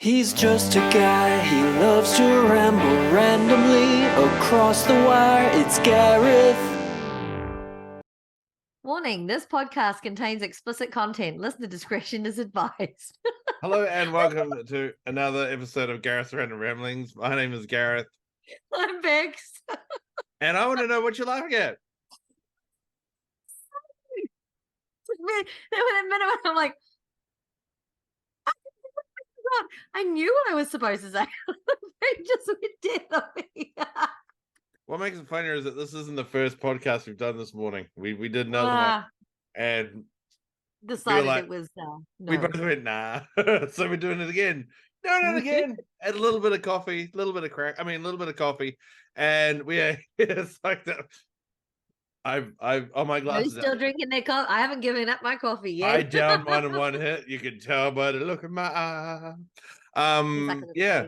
He's just a guy, he loves to ramble randomly across the wire. It's Gareth. Warning, this podcast contains explicit content. Listener discretion is advised. Hello and welcome to another episode of Gareth's Random Ramblings. My name is Gareth. I'm Bex. And I want to know what you're laughing at. A minute, I'm like, God, I knew what I was supposed to say. It just went dead on me. What makes it funnier is that this isn't the first podcast we've done this morning. We did another one and decided like, it was no. We both went, nah. So we're doing it again. Doing it again. Add a little bit of coffee, a little bit of coffee. And it's like that. My glasses. Are you still drinking that coffee? I haven't given up my coffee yet. I downed one in one hit. You can tell by the look in my eye. Yeah.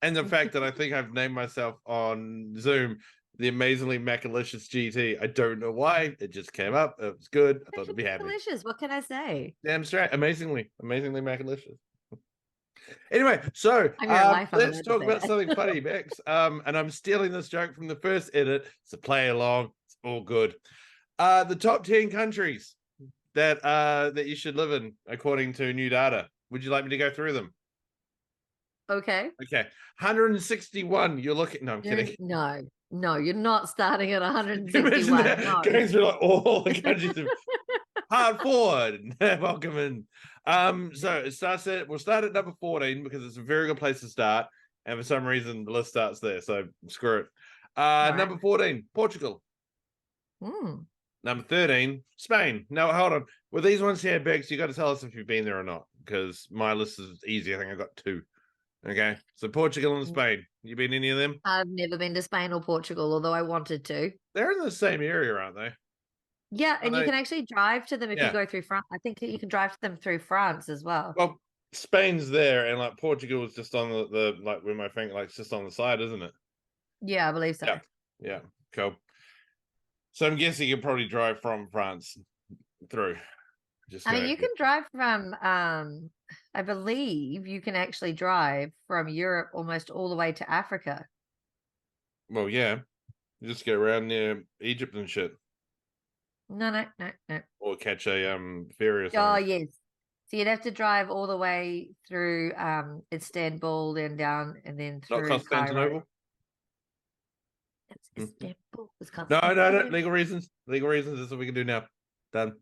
And the fact that I think I've named myself on Zoom the Amazingly Macalicious GT. I don't know why. It just came up. It was good. I thought it'd be happy. Delicious. What can I say? Damn straight. Amazingly Macalicious. Anyway, so let's talk about something funny, Bex. And I'm stealing this joke from the first edit. So play along. It's all good. The top 10 countries that you should live in according to new data. Would you like me to go through them? Okay. 161. You're looking. No, I'm kidding. No, you're not starting at 161. No. Going through like all the countries. Hard forward. Welcome in. So we'll start at number 14 because it's a very good place to start. And for some reason, the list starts there. So screw it. Number 14, Portugal. Number 13, Spain. Now, hold on. With these ones here, Bex, you got to tell us if you've been there or not, because my list is easy. I think I got 2. Okay, so Portugal and Spain. You been any of them? I've never been to Spain or Portugal, although I wanted to. They're in the same area, aren't they? Yeah, and you can actually drive to them if you go through France. I think you can drive to them through France as well. Well, Spain's there, and like Portugal is just on the like with my finger, like it's just on the side, isn't it? Yeah, I believe so. Yeah, cool. So I'm guessing you can probably drive from France through. I mean, you can drive from, I believe you can actually drive from Europe almost all the way to Africa. Well, yeah. You just get around near Egypt and shit. No. Or catch a ferry or something. Oh, yes. So you'd have to drive all the way through Istanbul, then down, and then through Not Constantinople? It's Istanbul. It's No. Legal reasons. That's what we can do now. Done.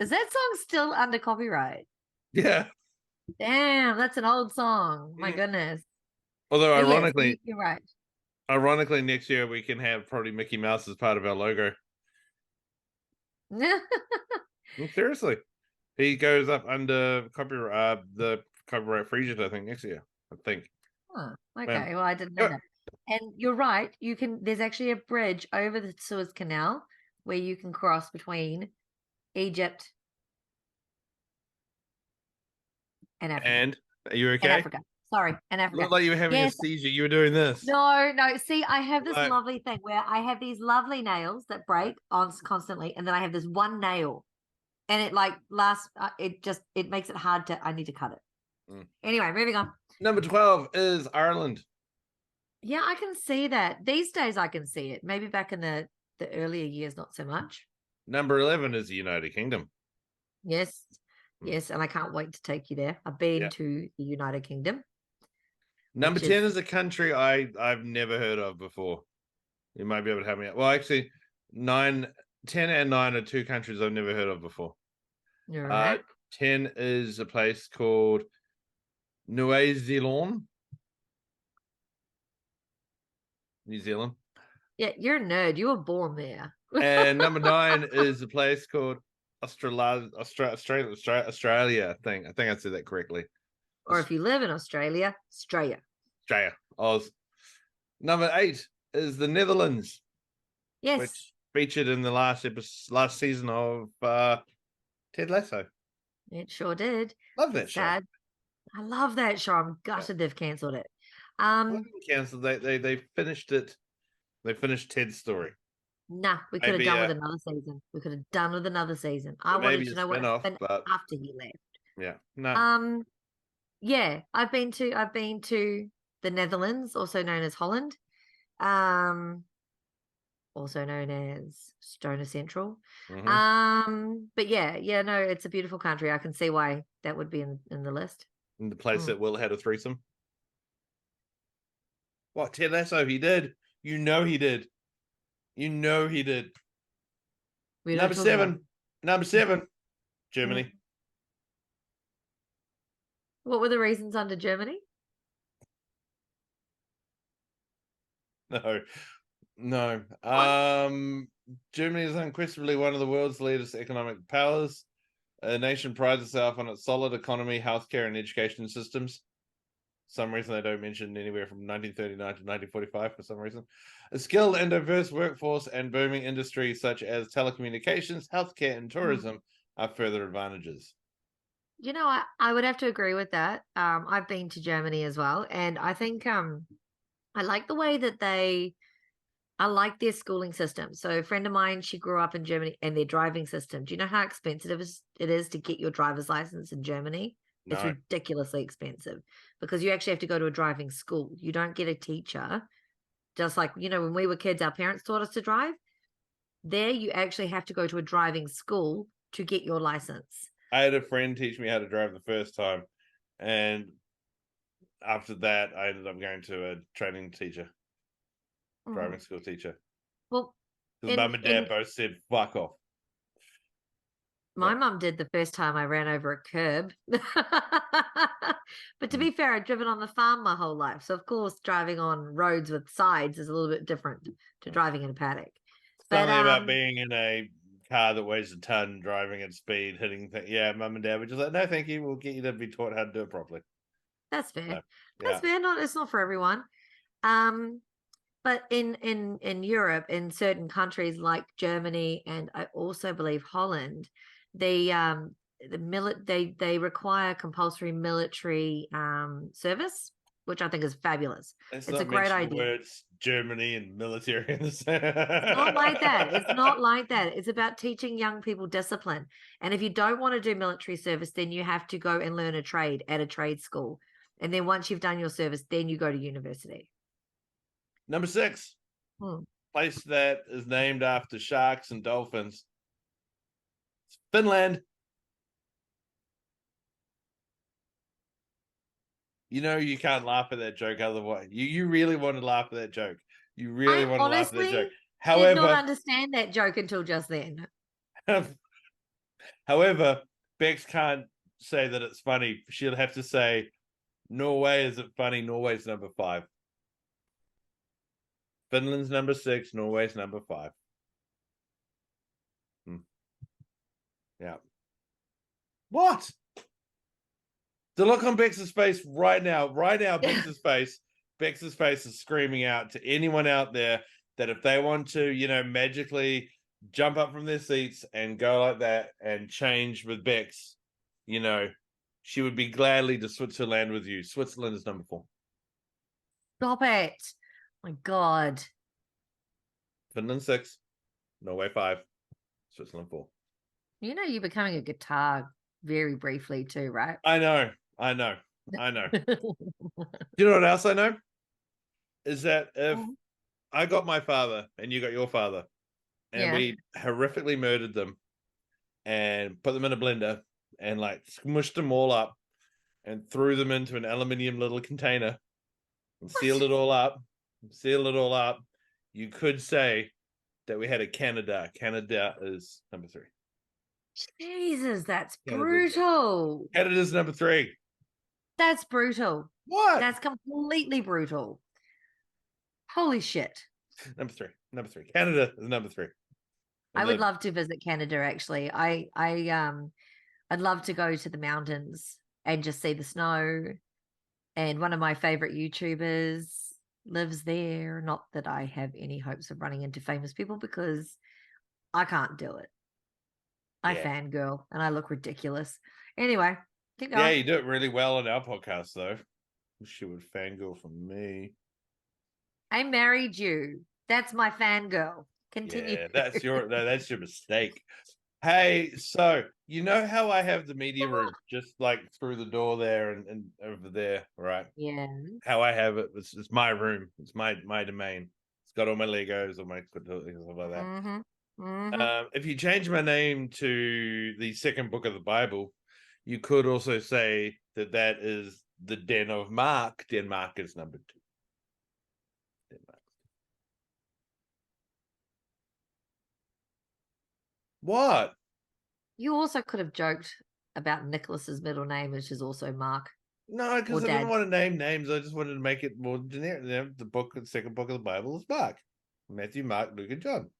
Is that song still under copyright? Yeah. Damn, that's an old song. My goodness. Although, ironically, you're right. Ironically, next year we can have probably Mickey Mouse as part of our logo. Seriously, he goes up under copyright, the copyright for Egypt, I think, next year. I think. Oh, okay. Well, I didn't know that. And you're right. There's actually a bridge over the Suez Canal where you can cross between Egypt and Africa. And are you okay? And Africa. Sorry, and Africa. Looked like you were having a seizure. You were doing this. No. See, I have this lovely thing where I have these lovely nails that break on constantly, and then I have this one nail, and it like lasts. It makes it hard to. I need to cut it. Anyway, moving on. Number 12 is Ireland. Yeah, I can see that. These days I can see it. Maybe back in the earlier years, not so much. Number 11 is the United Kingdom. Yes, and I can't wait to take you there. I've been to the United Kingdom. Number 10 is a country I've never heard of before. You might be able to help me out. Well, actually, 10 and 9 are 2 countries I've never heard of before. You're right. 10 is a place called New Zealand. New Zealand. Yeah, you're a nerd. You were born there. And number 9 is a place called Australia. I think I said that correctly. Or if you live in Australia, Australia. Oz. Number 8 is the Netherlands. Yes. Which featured in the last season of Ted Lasso. It sure did. Love that show. Sad. I love that show. I'm gutted they've cancelled it. Cancelled. They finished it. They finished Ted's story. Nah, we could have done with another season. I wanted to know what happened after he left. Yeah. No. Yeah, I've been to the Netherlands, also known as Holland, also known as Stoner Central. But yeah, no, it's a beautiful country. I can see why that would be in the list. In the place that Will had a threesome. What, Ted Lasso? He did. You know he did. You know he did. Number 7. Number 7. Germany. What were the reasons under Germany? No. Germany is unquestionably one of the world's latest economic powers. A nation prides itself on its solid economy, healthcare, and education systems. For some reason, they don't mention anywhere from 1939 to 1945 for some reason. A skilled and diverse workforce and booming industries such as telecommunications, healthcare, and tourism are further advantages. You know, I would have to agree with that. I've been to Germany as well, and I think I like the way that I like their schooling system. So a friend of mine, she grew up in Germany, and their driving system. Do you know how expensive it is to get your driver's license in Germany? No. It's ridiculously expensive because you actually have to go to a driving school. You don't get a teacher. Just like, you know, when we were kids, our parents taught us to drive. There, you actually have to go to a driving school to get your license. I had a friend teach me how to drive the first time, and after that, I ended up going to a training teacher, driving school teacher. Well, because mum and dad both said, fuck off. My mum did the first time I ran over a curb. But to be fair, I'd driven on the farm my whole life. So, of course, driving on roads with sides is a little bit different to driving in a paddock. Something about being in a car that weighs a ton, driving at speed, hitting things. Yeah, mum and dad were just like, no, thank you. We'll get you to be taught how to do it properly. That's fair. So, That's fair. It's not for everyone. But in Europe, in certain countries like Germany, and I also believe Holland, they require compulsory military service, which I think is fabulous. It's a great idea. Words Germany and military. It's not like that. It's not like that. It's about teaching young people discipline. And if you don't want to do military service, then you have to go and learn a trade at a trade school. And then once you've done your service, then you go to university. Number 6, place that is named after sharks and dolphins. It's Finland. You know you can't laugh at that joke otherwise. You really want to laugh at that joke. You really want to laugh at that joke. However, I did not understand that joke until just then. However, Bex can't say that it's funny. She'll have to say, Norway, is it funny? Norway's number 5. Finland's number 6, Norway's number 5. Yeah. What? The look on Bex's face right now, Bex's face is screaming out to anyone out there that if they want to, you know, magically jump up from their seats and go like that and change with Bex, you know, she would be gladly to Switzerland with you. Switzerland is number 4. Stop it. My God. Finland 6, Norway 5, Switzerland 4. You know you're becoming a guitar very briefly too, right? I know. Do you know what else I know? Is that if I got my father and you got your father and we horrifically murdered them and put them in a blender and like smushed them all up and threw them into an aluminium little container and sealed it all up, you could say that we had a Canada. Canada is number 3. Jesus, that's brutal. Canada's number 3. That's brutal. What? That's completely brutal. Holy shit. Number 3. Canada is number 3. I would love to visit Canada, actually. I'd love to go to the mountains and just see the snow. And one of my favorite YouTubers lives there. Not that I have any hopes of running into famous people because I can't do it. I fangirl and I look ridiculous. Anyway, keep going. Yeah, you do it really well on our podcast, though. She would fangirl from me. I married you. That's my fangirl. Continue. Yeah, that's your mistake. Hey, so you know how I have the media room just like through the door there and over there, right? Yeah. How I have it, it's my room. It's my domain. It's got all my Legos, all my stuff like that. If you change my name to the second book of the Bible, you could also say that is the Den of Mark. Denmark is number 2. Denmark. What? You also could have joked about Nicholas's middle name, which is also Mark. No, because I didn't want to name names. I just wanted to make it more generic. The second book of the Bible is Mark. Matthew, Mark, Luke, and John.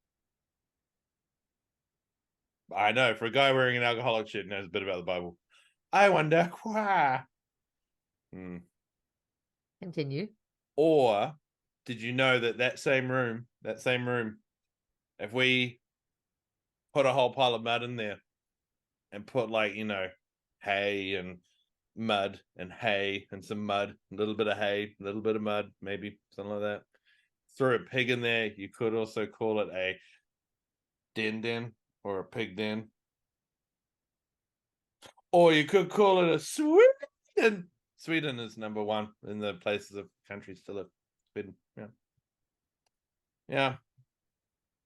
I know, for a guy wearing an alcoholic shirt knows a bit about the Bible. I wonder why. Continue. Or did you know that same room, if we put a whole pile of mud in there and put hay and mud and hay and some mud, a little bit of hay, a little bit of mud, maybe something like that. Throw a pig in there. You could also call it a den or a pig den. Or you could call it a Sweden. Sweden is number 1 in the places of countries to live. Sweden, yeah. Yeah.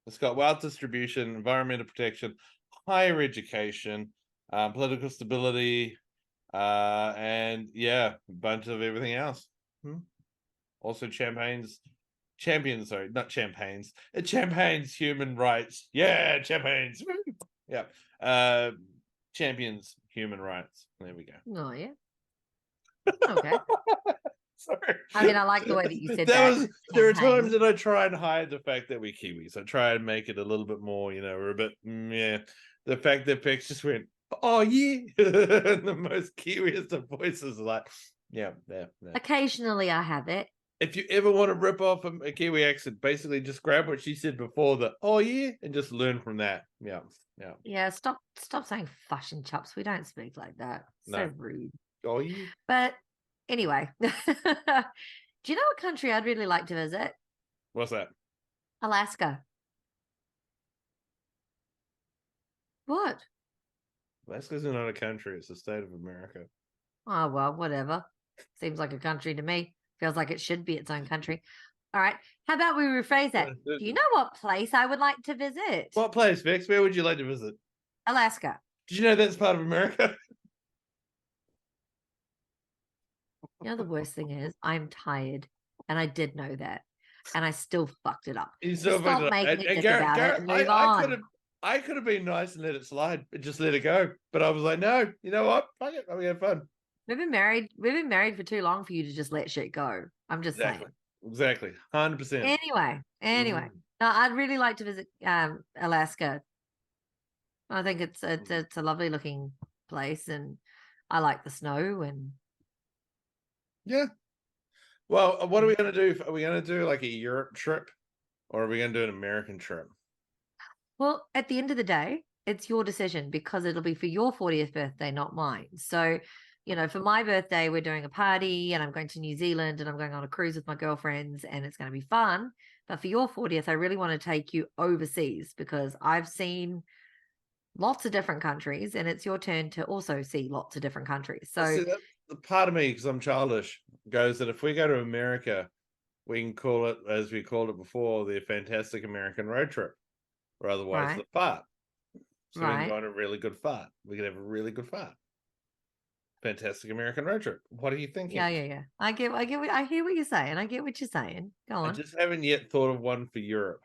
It's got wealth distribution, environmental protection, higher education, political stability, and a bunch of everything else. Also champions, human rights. Yeah, champagnes. Yeah. Champions human rights. There we go. Oh, yeah. Okay. Sorry. I mean, I like the way that you said that. There are times that I try and hide the fact that we're Kiwis. I try and make it a little bit more, we're a bit, The fact that Bex just went, oh, yeah. The most Kiwiest of voices, like, yeah. Occasionally I have it. If you ever want to rip off a Kiwi accent, basically just grab what she said before, oh, yeah, and just learn from that. Yeah. Yeah, stop saying fush and chops. We don't speak like that. So rude. Oh, yeah. But anyway, do you know what country I'd really like to visit? What's that? Alaska. What? Alaska's not a country. It's a state of America. Oh, well, whatever. Seems like a country to me. Feels like it should be its own country. All right. How about we rephrase that? Do you know what place I would like to visit? What place, Bex? Where would you like to visit? Alaska. Did you know that's part of America? You know, the worst thing is I'm tired, and I did know that, and I still fucked it up. You still stop making it about it and move on. I could have been nice and let it slide, and just let it go. But I was like, no, you know what? Fuck it. I'm gonna have fun. We've been married for too long for you to just let shit go. I'm just saying. Exactly. 100%. Anyway. No, I'd really like to visit Alaska. I think it's a lovely looking place, and I like the snow and yeah. Well, what are we going to do? Are we going to do like a Europe trip, or are we going to do an American trip? Well, at the end of the day, it's your decision because it'll be for your 40th birthday, not mine. So, for my birthday, we're doing a party and I'm going to New Zealand and I'm going on a cruise with my girlfriends and it's going to be fun. But for your 40th, I really want to take you overseas because I've seen lots of different countries and it's your turn to also see lots of different countries. So the part of me, because I'm childish, goes that if we go to America, we can call it, as we called it before, the Fantastic American Road Trip, or otherwise the fart. So we can go on a really good fart. We can have a really good fart. Fantastic American Road Trip. What are you thinking? Yeah. I hear what you're saying. I get what you're saying. Go on. I just haven't yet thought of one for Europe.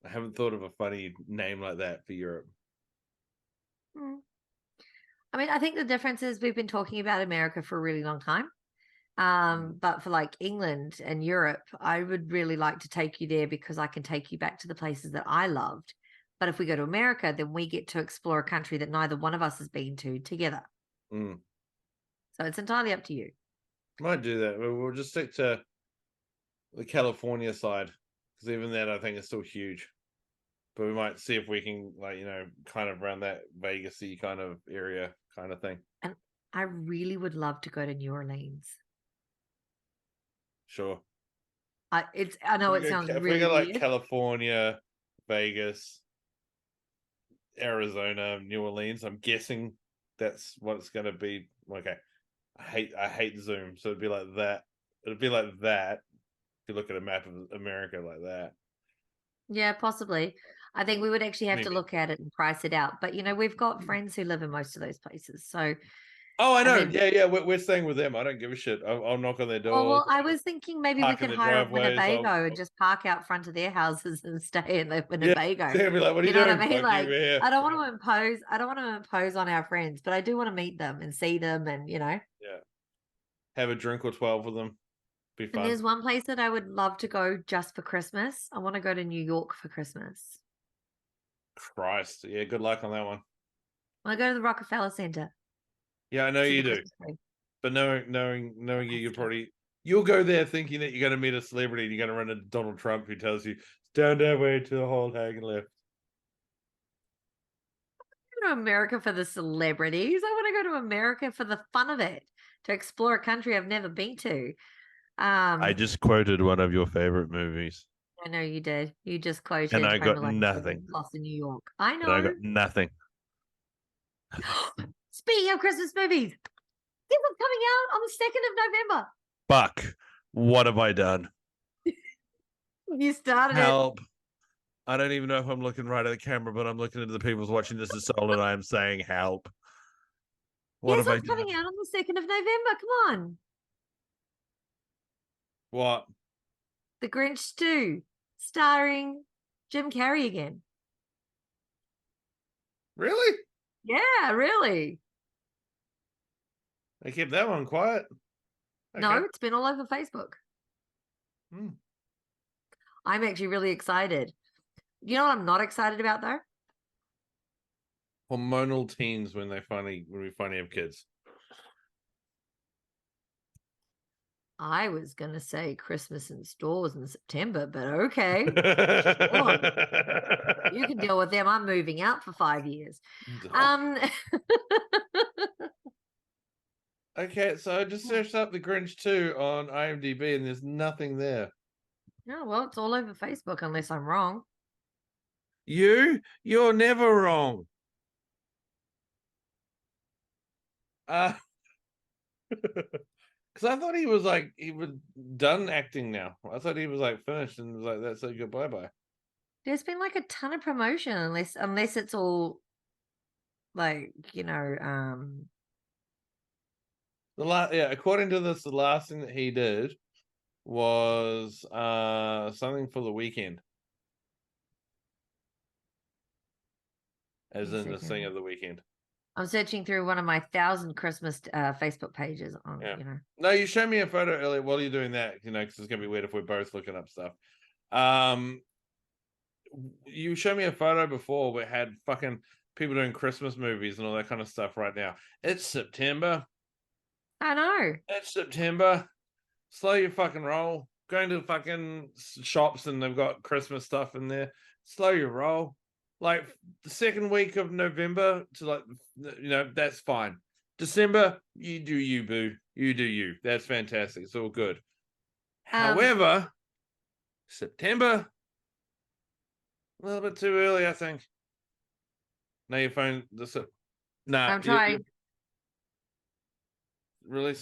I haven't thought of a funny name like that for Europe. I mean, I think the difference is we've been talking about America for a really long time. But for like England and Europe, I would really like to take you there because I can take you back to the places that I loved. But if we go to America, then we get to explore a country that neither one of us has been to together. So it's entirely up to you. Might do that. We'll just stick to the California side because even that I think is still huge. But we might see if we can, kind of around that Vegas-y kind of area kind of thing. And I really would love to go to New Orleans. Sure. I know it sounds really weird. If we go California, Vegas, Arizona, New Orleans. I'm guessing that's what it's going to be. Okay, I hate Zoom, so it'd be like that. It'd be like that if you look at a map of America like that. Yeah, possibly. I think we would actually have to Maybe. look at it and price it out. But we've got friends who live in most of those places, so. Oh, I know. mean, yeah. We're staying with them. I don't give a shit. I'll knock on their door. well, I was thinking maybe we Park in could the hire a driveways, Winnebago and just park out front of their houses and stay in the Yeah, Winnebago. they're gonna be like, "What are you know doing? what I mean? Fuck you, Like, we're here." I don't want to impose. I don't want to impose on our friends, but I do want to meet them and see them, and Yeah, have a drink or 12 with them. Be And fun. there's one place that I would love to go just for Christmas. I want to go to New York for Christmas. Christ, yeah. Good luck on that one. I want to go to the Rockefeller Center. Yeah, I know you do. But knowing you, you'll go there thinking that you're going to meet a celebrity and you're going to run into Donald Trump who tells you, "Stand that way to the whole hang left." I want to go to America for the celebrities. I want to go to America for the fun of it, to explore a country I've never been to. I just quoted one of your favorite movies. I know you did. You just quoted And I got nothing. Lost in New York. I know. And I got nothing. Speaking of Christmas movies, this one's coming out on the 2nd of November. Fuck. What have I done? You started Help. I don't even know if I'm looking right at the camera, but I'm looking into the people's watching this as soul and I am saying help. What Guess have what's I done? coming out on the 2nd of November? Come on. What? The Grinch 2, starring Jim Carrey again. Really? Yeah, really. They kept that one quiet. Okay. No, it's been all over Facebook. I'm actually really excited. You know what I'm not excited about though? Hormonal teens when we finally have kids. I was going to say Christmas in stores in September, but okay. Sure. You can deal with them. I'm moving out for 5 years. Okay, so I just searched up The Grinch 2 on IMDb and there's nothing there. Oh, well, it's all over Facebook unless I'm wrong. You're never wrong. Because I thought he was done acting now. I thought he was finished and was that's a goodbye bye. There's been a ton of promotion unless it's all according to this, the last thing that he did was something for the weekend. As in the thing of the weekend. I'm searching through one of my 1,000 Christmas Facebook pages. No, you showed me a photo earlier. While you're doing that, because it's gonna be weird if we're both looking up stuff. You showed me a photo before where it had fucking people doing Christmas movies and all that kind of stuff. Right now, it's September. I know. It's September. Slow your fucking roll. Going to fucking shops and they've got Christmas stuff in there. Slow your roll. The second week of November to that's fine. December, you do you, boo. You do you. That's fantastic. It's all good. However, September, a little bit too early, I think. No, your phone. I'm trying. Really,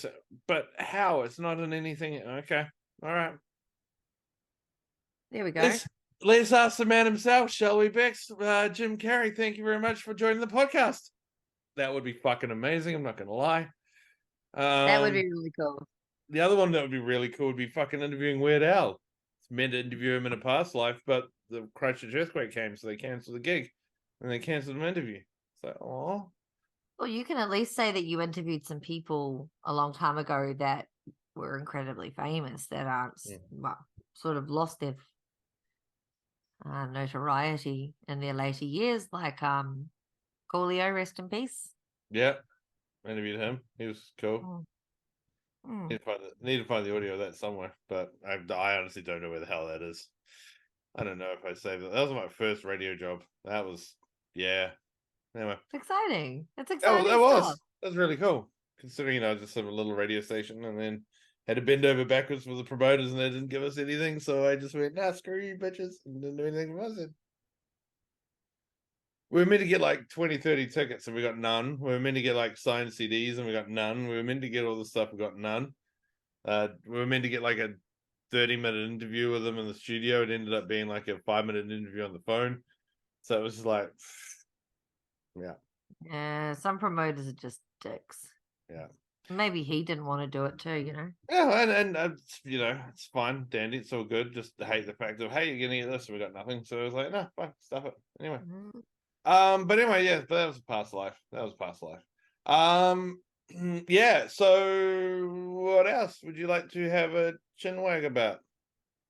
but how? It's not in anything. Okay, all right. There we go. Let's ask the man himself, shall we, Bex? Jim Carrey, thank you very much for joining the podcast. That would be fucking amazing. I'm not going to lie. That would be really cool. The other one that would be really cool would be fucking interviewing Weird Al. It's meant to interview him in a past life, but the Christchurch earthquake came, so they cancelled the gig. And they cancelled an interview. It's oh. Well, you can at least say that you interviewed some people a long time ago that were incredibly famous that aren't, sort of lost their notoriety in their later years, like Coolio, rest in peace. Yeah, interviewed him. He was cool. Need to find the audio of that somewhere, but I honestly don't know where the hell that is. I don't know if I saved it. That was my first radio job. That was Anyway, it's exciting. It's exciting. That was really cool. Considering just a little radio station, and then had to bend over backwards for the promoters, and they didn't give us anything. So I just went, "Nah, screw you, bitches," and didn't do anything about it. We were meant to get like 20, 30 tickets and we got none. We were meant to get like signed CDs and we got none. We were meant to get all the stuff, we got none. We were meant to get like a 30-minute interview with them in the studio. It ended up being like a 5-minute interview on the phone. So it was just like, yeah. Yeah, some promoters are just dicks. Yeah. Maybe he didn't want to do it too, you know? Yeah, and you know, it's fine, dandy, it's all good. Just hate the fact of, hey, you're gonna get this, and we got nothing. So I was like, no, fine, stuff it. Anyway. But anyway, yeah, but that was a past life. That was past life. Yeah, so what else would you like to have a chinwag about?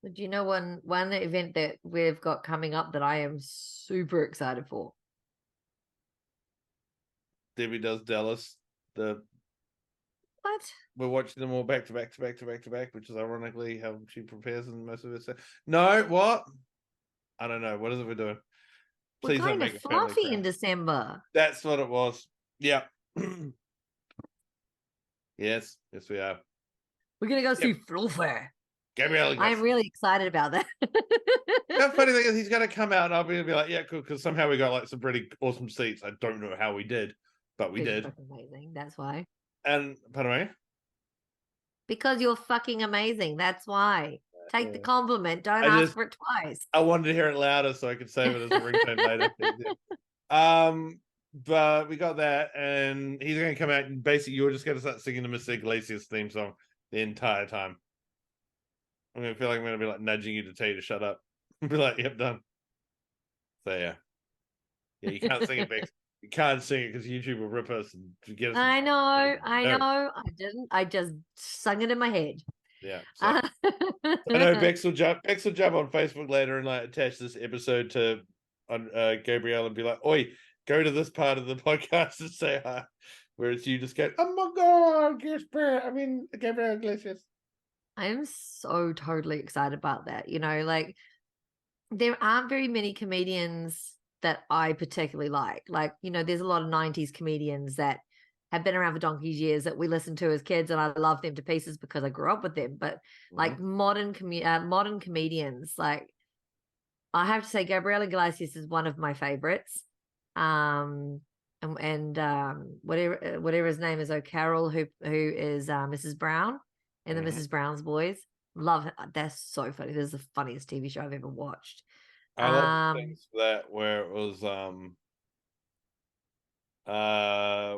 Do you know one event that we've got coming up that I am super excited for? Debbie does Dallas. What? We're watching them all back to back to back to back to back, which is ironically how she prepares in most of her stuff. No, what? I don't know. What is it we're doing? Please we're going to Fluffy in December. That's what it was. Yeah. Yes, we are. We're gonna go see Fluffy. Gabrielle, I'm really excited about that. The funny thing is, he's going to come out, and I'll be like, "Yeah, cool," because somehow we got like some pretty awesome seats. I don't know how we did, but we did. Amazing. That's why. And pardon me. Because you're fucking amazing. That's why. Take the compliment. Don't ask for it twice. I wanted to hear it louder so I could save it as a ringtone later. But we got that, and he's going to come out, and basically you're just going to start singing the Mr. Iglesias theme song the entire time. I'm going to feel like I'm going to be like nudging you to tell you to shut up. Be like, yep, done. So yeah, you can't sing it, Bex. You can't sing it because YouTube will rip us and get us. I know. I didn't. I just sung it in my head. Yeah. So. I know Bex will jump on Facebook later and like attach this episode to on Gabrielle and be like, "Oi, go to this part of the podcast and say hi." Where it's you just go, "Oh my god, Gabrielle Iglesias." I'm so totally excited about that. You know, like there aren't very many comedians that I particularly like. Like, you know, there's a lot of 90s comedians that have been around for donkey's years that we listened to as kids, and I love them to pieces because I grew up with them. But like modern comedians, like I have to say, Gabrielle Iglesias is one of my favorites. And whatever his name is, O'Carroll, who is Mrs. Brown in the Mrs. Brown's Boys. Love it. That's so funny. This is the funniest TV show I've ever watched. I love things for that where it was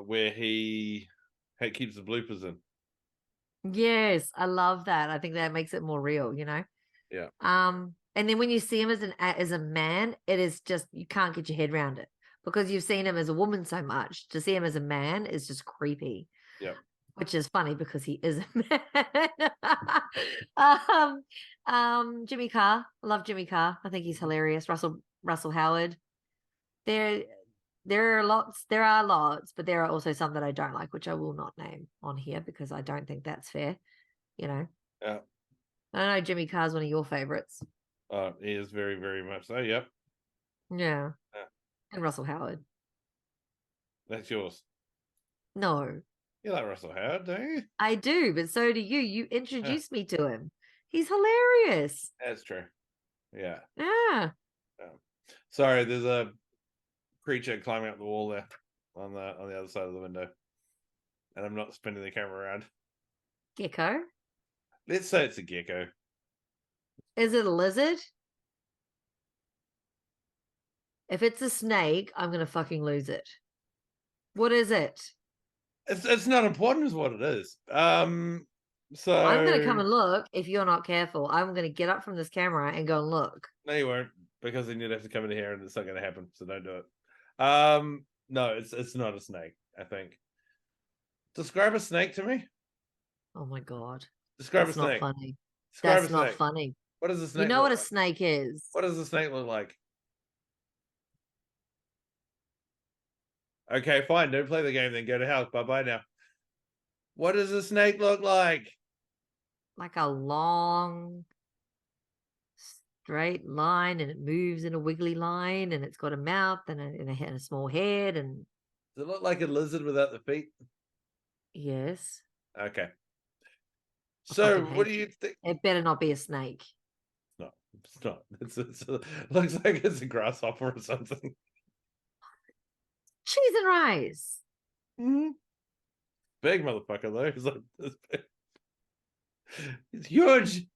where he keeps the bloopers in. Yes, I love that. I think that makes it more real, you know. Yeah. And then when you see him as a man, it is just you can't get your head around it because you've seen him as a woman so much. To see him as a man is just creepy. Yeah. Which is funny because he is a man. Jimmy Carr. I love Jimmy Carr. I think he's hilarious. Russell Howard. There are lots, but there are also some that I don't like, which I will not name on here because I don't think that's fair. You know. Yeah. I know Jimmy Carr's one of your favorites. He is very, very much so. Yep. Yeah. And Russell Howard. That's yours. No. You like Russell Howard, don't you? I do, but so do you. You introduced me to him. He's hilarious. That's true. Yeah. Yeah. Sorry, there's a creature climbing up the wall there on the other side of the window, and I'm not spinning the camera around. Gecko? Let's say it's a gecko. Is it a lizard? If it's a snake, I'm gonna fucking lose it. What is it? It's not important as what it is. So I'm gonna come and look if you're not careful. I'm gonna get up from this camera and go and look. No, you won't, because then you'd have to come in here and it's not gonna happen. So don't do it. No, it's not a snake, I think. Describe a snake to me. Oh my god. Describe That's a snake. not funny. Describe That's not funny. What does a snake? You know what a snake is? What does a snake look like? Okay, fine. Don't play the game then. Go to hell. Bye-bye now. What does a snake look like? Like a long, straight line, and it moves in a wiggly line, and it's got a mouth and a small head. And does it look like a lizard without the feet? Yes. Okay. So, what do you think? It better not be a snake. No, it's not. It looks like it's a grasshopper or something. cheese and rice. Mm-hmm. Big motherfucker though. It's like this big. It's huge.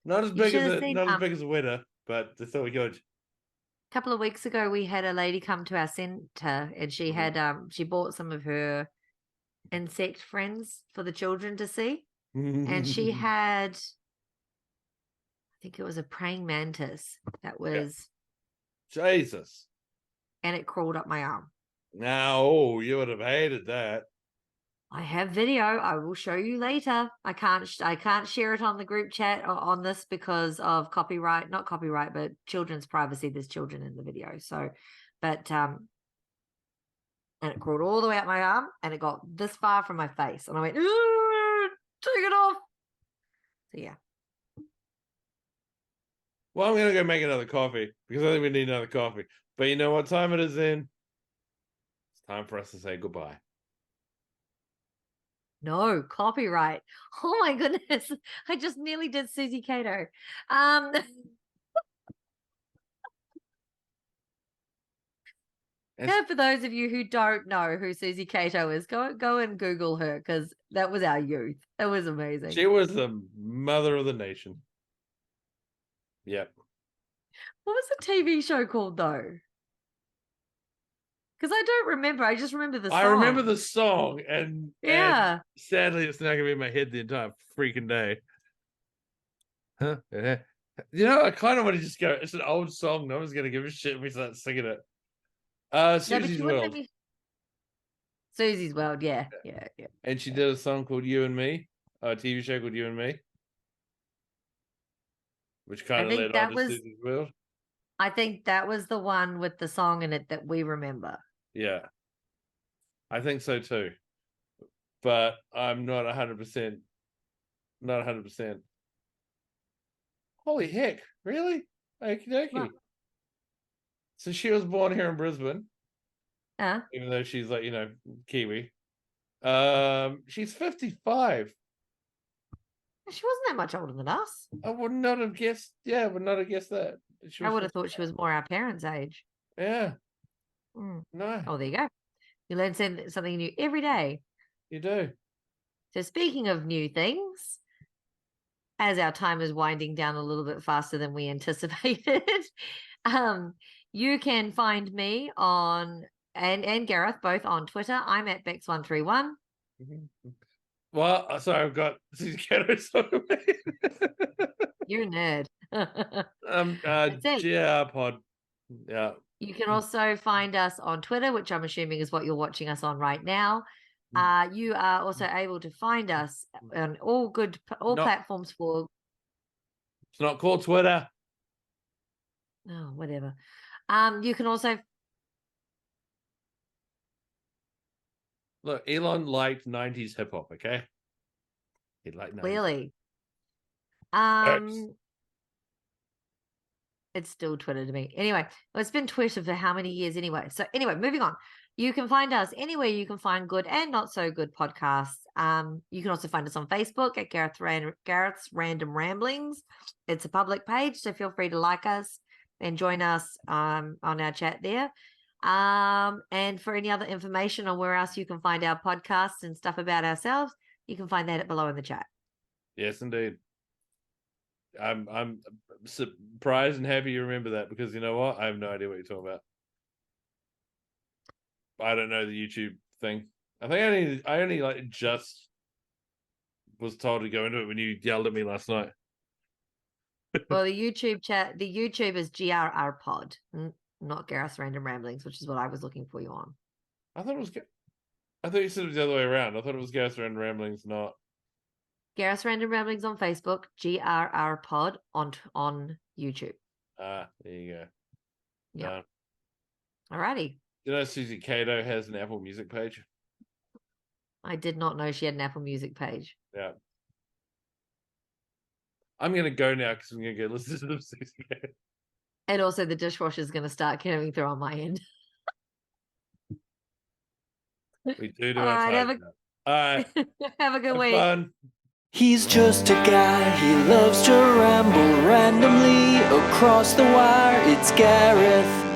Not as big as a winner, but it's still huge. A couple of weeks ago, we had a lady come to our centre, and she had she bought some of her insect friends for the children to see, and she had, I think it was a praying mantis that was Jesus, and it crawled up my arm. No, you would have hated that. I have video. I will show you later. I can't share it on the group chat or on this because of copyright, not copyright, but children's privacy. There's children in the video. So, but and it crawled all the way up my arm and it got this far from my face. And I went, take it off. So yeah. Well, I'm gonna go make another coffee because I think we need another coffee. But you know what time it is then? It's time for us to say goodbye. No, copyright. Oh my goodness. I just nearly did Susie Cato. Yeah, for those of you who don't know who Susie Cato is, go and Google her because that was our youth. That was amazing. She was the mother of the nation. Yep. What was the TV show called though? Because I don't remember. I just remember the song. I remember the song, and yeah. Sadly, it's not gonna be in my head the entire freaking day. Huh? Yeah. You know, I kind of want to just go. It's an old song. No one's gonna give a shit if we start singing it. Susie's World. Susie's World. Yeah. And she did a song called "You and Me," a TV show called "You and Me," which kind of led on to Susie's World. I think that was the one with the song in it that we remember. Yeah, I think so too, but I'm not 100%. Not 100%. Holy heck! Really? Okie dokie. What? So she was born here in Brisbane. Even though she's like, Kiwi. She's 55. She wasn't that much older than us. I would not have guessed. Yeah, I would not have guessed that. I would have thought she was more our parents' age. Yeah. No. Oh, there you go. You learn something new every day. You do. So speaking of new things, as our time is winding down a little bit faster than we anticipated, you can find me on and Gareth both on Twitter. I'm at Bex131. Well, sorry, I've got You're a nerd. GRRPOD. Yeah. You can also find us on Twitter, which I'm assuming is what you're watching us on right now. You are also able to find us on all platforms for. It's not called Twitter. Oh, whatever. You can also. Look, Elon liked 90s hip hop, okay? He liked 90s. Clearly. It's still Twitter to me. Anyway, well, it's been Twitter for how many years anyway? So anyway, moving on. You can find us anywhere you can find good and not so good podcasts. You can also find us on Facebook at Gareth's Random Ramblings. It's a public page, so feel free to like us and join us on our chat there. And for any other information on where else you can find our podcasts and stuff about ourselves, you can find that below in the chat. Yes, indeed. I'm surprised and happy you remember that because you know what? I have no idea what you're talking about. I don't know the YouTube thing. I think I only like just was told to go into it when you yelled at me last night. Well, the YouTube is GRRPOD, not Gareth's Random Ramblings, which is what I was looking for you on. I thought you said it was the other way around. I thought it was Gareth's Random Ramblings, not Gareth's Random Ramblings on Facebook, GRRPOD on YouTube. There you go. Yeah. Alrighty. You know Susie Cato has an Apple Music page? I did not know she had an Apple Music page. Yeah. I'm going to go now because I'm going to go listen to the Susie Cato. And also the dishwasher is going to start coming through on my end. We do our time. All right. Have a good week. Fun. He's just a guy, he loves to ramble randomly across the wire. It's Gareth